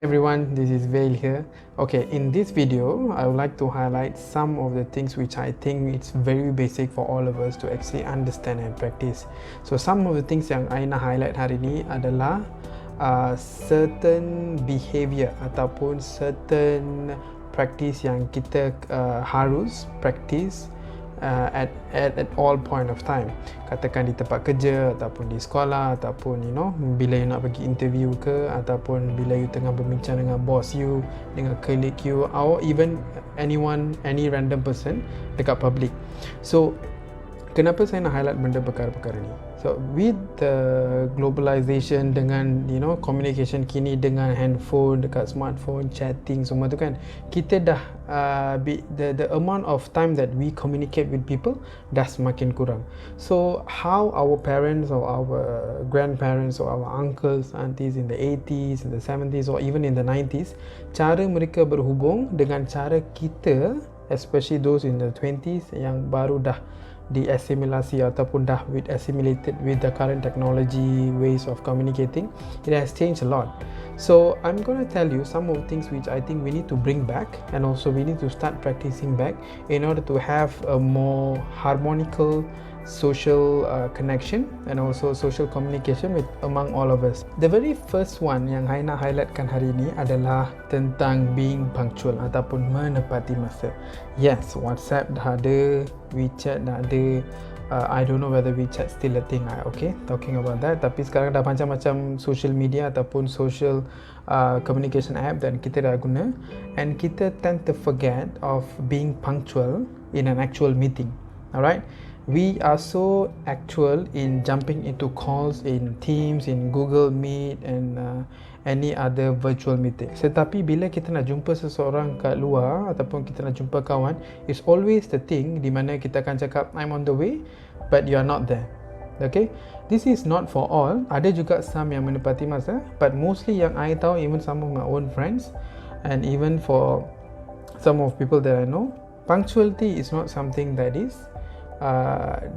Everyone, this is Vail here. Okay, in this video I would like to highlight some of the things which I think it's very basic for all of us to actually understand and practice. So some of the things yang I nak highlight hari ni adalah certain behavior ataupun certain practice yang kita harus practice at all point of time. Katakan di tempat kerja ataupun di sekolah ataupun bila you nak pergi interview ke, ataupun bila you tengah berbincang dengan boss you, dengan colleague you, or even any random person dekat public. So kenapa saya nak highlight benda perkara-perkara ni? So with the globalization, dengan communication kini dengan handphone, dekat smartphone, chatting semua tu kan, kita dah the amount of time that we communicate with people dah semakin kurang. So how our parents or our grandparents or our uncles, aunties in the 80s, in the 70s or even in the 90s, cara mereka berhubung dengan cara kita, especially those in the 20s yang baru dah diasimilasi ataupun dah assimilated with the current technology ways of communicating, it has changed a lot. So I'm going to tell you some of the things which I think we need to bring back, and also we need to start practicing back in order to have a more harmonical social connection and also social communication with among all of us. The very first one yang saya nak highlightkan hari ini adalah tentang being punctual ataupun menepati masa. Yes, WhatsApp dah ada, WeChat dah ada. I don't know whether WeChat still a thing. Okay, talking about that. Tapi sekarang dah macam-macam social media ataupun social communication app dan kita dah guna, and kita tend to forget of being punctual in an actual meeting. Alright, we are so actual in jumping into calls in Teams, in Google Meet and any other virtual meeting. Tetapi bila kita nak jumpa seseorang kat luar ataupun kita nak jumpa kawan, it's always the thing di mana kita akan cakap I'm on the way but you are not there. Okay, this is not for all. Ada juga some yang menepati masa, but mostly yang I tahu, even some of my own friends and even for some of people that I know, punctuality is not something that is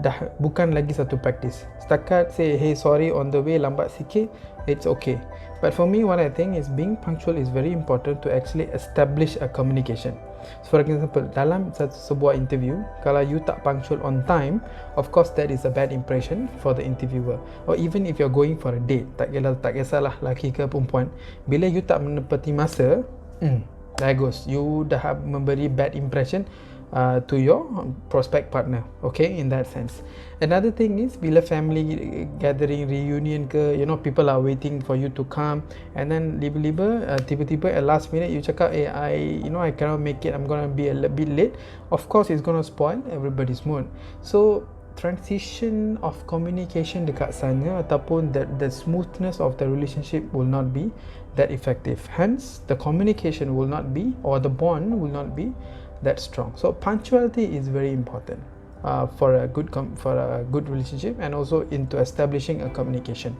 dah bukan lagi satu practice. Setakat say hey sorry on the way lambat sikit, it's okay. But for me, what I think is being punctual is very important to actually establish a communication. So for example, dalam sebuah interview, kalau you tak punctual on time, of course that is a bad impression for the interviewer. Or even if you're going for a date, tak kisahlah lelaki ke perempuan, bila you tak menepati masa, there goes, you dah memberi bad impression to your prospect partner. Okay, in that sense. Another thing is bila family gathering, reunion ke, people are waiting for you to come, and then tiba-tiba at last minute you cakap I cannot make it, I'm gonna be a bit late. Of course it's gonna spoil everybody's mood. So transition of communication dekat sana ataupun the smoothness of the relationship will not be that effective. Hence the communication will not be, or the bond will not be that strong. So punctuality is very important for a good relationship and also into establishing a communication.